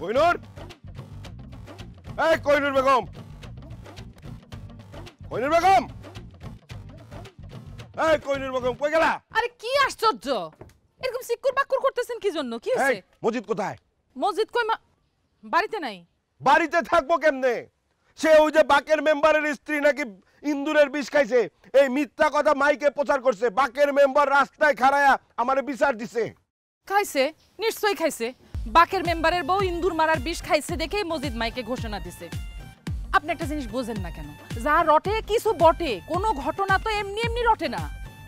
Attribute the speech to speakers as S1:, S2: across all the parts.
S1: কইনুর, এই কইনুর বেগম, কইনুর বেগম, এই কইনুর বেগম কই গেলা?
S2: আরে কি আশ্চর্য, এরকম সিকুর বাকুর করতেছেন কি জন্য? কি হইছে?
S1: মজিদ কোথায়?
S2: মজিদ কই? বাড়িতে নাই।
S1: বাড়িতে থাকবো কেমনে? সে ওই যে বাকের মেম্বারের স্ত্রী নাকি ইন্দুরের বিষ খাইছে, এই মিথ্যা কথা মাইকে প্রচার করছে। বাকের মেম্বার রাস্তায় খাড়ায়া আমারে বিচার দিছে।
S2: খাইছে, নিশ্চয়ই খাইছে। বাকের মেম্বারের বউ ইন্দুর মারার বিষ খাইছে দেখেই মজিদ মাইকে ঘোষণা দিছে। আপনি একটা জিনিস বোঝেন না কেন? যা রটে কিছু বটে, কোনো ঘটনা তো এমনি এমনি রটে না।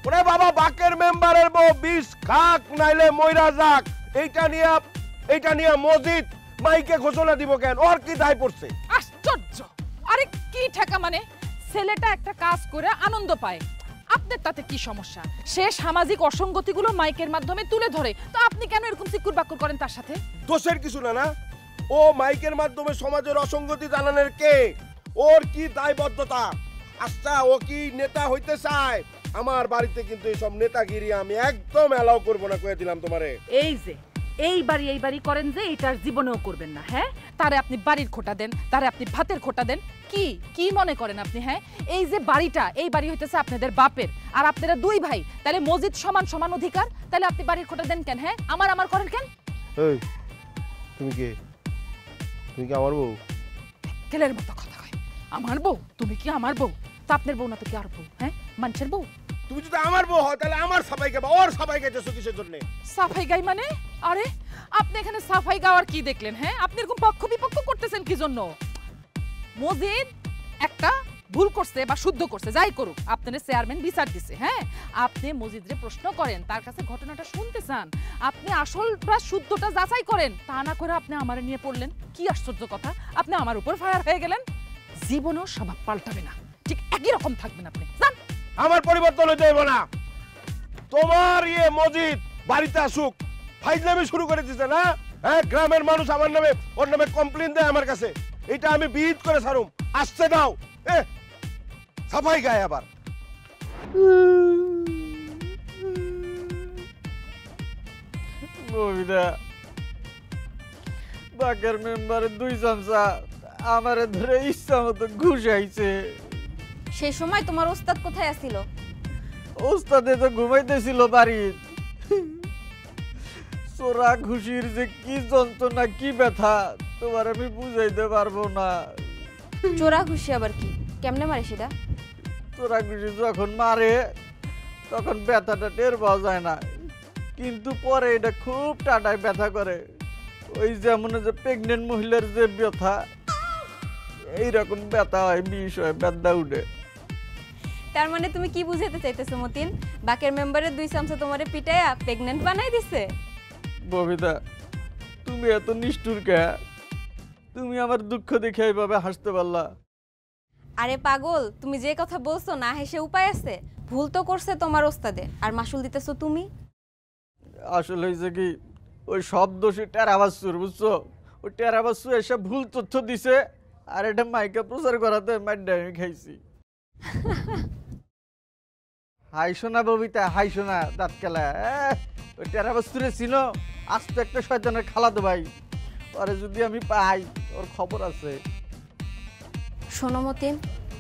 S1: ওরে বাবা, বাকের মেম্বারের বউ বিষ খাক নাইলে মইরা যাক, এইটা নিয়ে মজিদ মাইকে ঘোষণা দিব কেন? ওর কি দায় পড়ছে?
S2: আশ্চর্য! আরে কি ঠেকা মানে? ছেলেটা একটা কাজ করে আনন্দ পায়, আপনার তাতে কি সমস্যা? সে সামাজিক অসঙ্গতিগুলো মাইকের মাধ্যমে তুলে ধরে, তো আপনি কেন এরকম সিকুর বাকুর করেন তার সাথে?
S1: দোষের কিছু না। না, ও মাইকের মাধ্যমে সমাজের অসঙ্গতি জানানোর কে? ওর কি দায়বদ্ধতা? আচ্ছা, ও কি নেতা হইতে চায়? আমার বাড়িতে কিন্তু এইসব নেতাগিরি আমি একদম অ্যালাউ করব না, কয়ে দিলাম তোমারে।
S2: এই যে এই বাড়ি করেন যে এটার জীবনেও করবেন না। হ্যাঁ, তারে আপনি বাড়ির খোটা দেন, তারে আপনি ভাতের খোটা দেন। কি কি মনে করেন আপনি? হ্যাঁ, এই যে বাড়িটা, এই বাড়ি হইতেছে আপনাদের বাপের, আর আপনারা দুই ভাই, তাহলে মজিদ সমান সমান অধিকার। তাহলে আপনি বাড়ির খোটা দেন কেন? হ্যাঁ, আমার করেন কেন?
S1: এই তুমি কি আমার বউ?
S2: কেলের মতো কথা কয়। আমার বউ? তুমি কি আমার বউ? তো আপনার বউ না তো কি আর বউ? হ্যাঁ, মানুষের বউ।
S1: তুমি যদি আমার বউ হয় তাহলে আমার সাফাই গাবা, ওর সাফাই গাইতেছো কিসের জন্য?
S2: সাফাই গাই মানে? আরে আপনি এখানে সাফাই গাওয়ার কি দেখলেন? হ্যাঁ, আপনি এরকম পক্ষ বিপক্ষ করতেছেন কি জন্য? মজিদ একটা ভুল করছে বা শুদ্ধ করছে, যাই করুক, আপনার চেয়ারম্যান বিচার দিছে। হ্যাঁ, আপনি মজিদরে প্রশ্ন করেন, তার কাছে ঘটনাটা শুনতে চান, আপনি আসল বা শুদ্ধটা যাচাই করেন। তা না করে আপনি আমারে নিয়ে পড়লেন। কি আশ্চর্য কথা! আপনি আমার উপর ফায়ার হয়ে গেলেন। জীবনেও স্বভাব পাল্টাবে না, ঠিক একই রকম থাকবেন আপনি। জান,
S1: আমার পরিবর্তন হইতে হইব না। তোমার মজিদ বাড়িতে আসুক, ফাইজলামি শুরু করে দিছে না? হ্যাঁ, গ্রামের মানুষ আমার নামে ওর নামে কমপ্লেইন দেয় আমার কাছে, এটা আমি বিহিত করে ছাড়ুম। আসতে দাও। সাফাই গায় আবার।
S3: বাকের মেম্বারের 2 চামচা আমারে ধরে ইচ্ছা মতো ঘুষাইছে।
S4: সেই সময় তোমার ওস্তাদ কোথায় আছিল?
S3: ওস্তাদে তো ঘুমাইতেছিল বাড়ি। চোরা ঘুষির যে কি যন্ত্রণা, কি ব্যথা তোমার আমি বুঝাইতে পারবো না।
S4: চোরা ঘুষি আবার কি? কেমনে মারে সেটা?
S3: চোরা ঘুষি যখন মারে তখন ব্যথাটা টের পাওয়া যায় না, কিন্তু পরে এটা খুব টাটায় ব্যথা করে। ওই যেমন যে প্রেগনেন্ট মহিলার যে ব্যথা, এইরকম ব্যথা হয়, বিষ হয়, ব্যথা উঠে।
S4: তার মানে তুমি কি বুঝাতে চাইতেছো মতিন? বাকের মেম্বারের 2 চামচা তোমারে পিটাইয়া প্রেগন্যান্ট বানাই দিছে?
S3: ববিতা, তুমি এত নিষ্ঠুর কে? তুমি আমার দুঃখ দেখে এইভাবে হাসতে পারলা?
S4: আরে পাগল, তুমি যে কথা বলছো না হেসে উপায় আছে? ভুল তো করছে তোমার ওস্তাদে, আর মাসুল দিতেছো তুমি।
S3: আসলে হয়েছে কি, ওই সব দোষী টেরাবাসুর, বুঝছো? ওই টেরাবাসু এসে ভুল তথ্য দিছে, আর এটা মাইকে প্রচার করাতে মাইডা আমি খাইছি। হাইশো না ববিতা, হাইশো না, দাঁত খেলা। ওই টেরাবাসুরে চিনো? আস্তে একটা শয়তানের খালাতো ভাই। ওরে যদি আমি পাই, ওর খবর আছে।
S4: শোনো মতিন,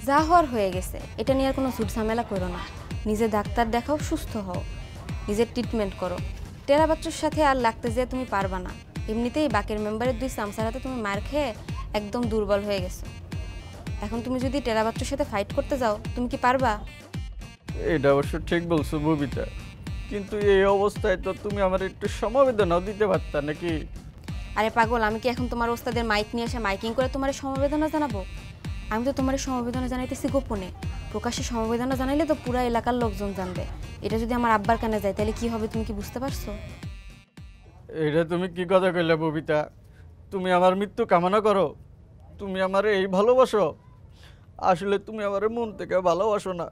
S4: যা হওয়ার হয়ে গেছে, এটা নিয়ে আর কোনো ঝুট ঝামেলা করো না। নিজে ডাক্তার দেখাও, সুস্থ হও, নিজের ট্রিটমেন্ট করো। টেরা বাচ্চার সাথে আর লাগতে যেয়ে তুমি পারবা না। এমনিতেই বাকের মেম্বারের 2 চামচার হাতে তুমি মার খেয়ে একদম দুর্বল হয়ে গেছো। এখন তুমি যদি টেরা বাচ্চার সাথে ফাইট করতে যাও, তুমি কি পারবা?
S3: এটা অবশ্য ঠিক বলছো ববিতা, কিন্তু এই অবস্থায় তো তুমি আমার একটু সমবেদনাও দিতে পারতা নাকি?
S4: আরে পাগল, আমি কি এখন তোমার ওস্তাদের মাইক নিয়ে এসে মাইকিং করে তোমার সমবেদনা জানাবো? আমি তো তোমার সমবেদনা জানাইতেছি গোপনে। প্রকাশ্যে সমবেদনা জানাইলে তো পুরো এলাকার লোকজন জানবে। এটা যদি আমার আব্বার কানে যায় তাহলে কি হবে, তুমি কি বুঝতে পারছো?
S3: এটা তুমি কি কথা কইলে ববিতা? তুমি আমার মৃত্যু কামনা করো? তুমি আমারে এই ভালোবাসো? আসলে তুমি আমারে মন থেকে ভালোবাসো না।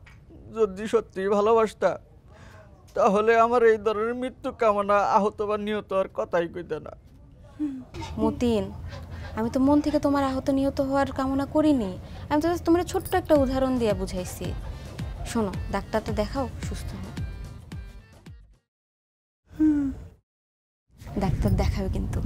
S3: যদি সত্যিই ভালোবাসতা তাহলে আমার এই ধরনের মৃত্যু কামনা, আহত বা নিহত আর কথাই কইতে না।
S4: মতিন, আমি তো মন থেকে তোমার আহত নিহত হওয়ার কামনা করিনি। আমি তো তোমার ছোট্ট একটা উদাহরণ দিয়ে বুঝাইছি। শোনো, ডাক্তারটা দেখাও, সুস্থ হও। ডাক্তার দেখাবে কিন্তু।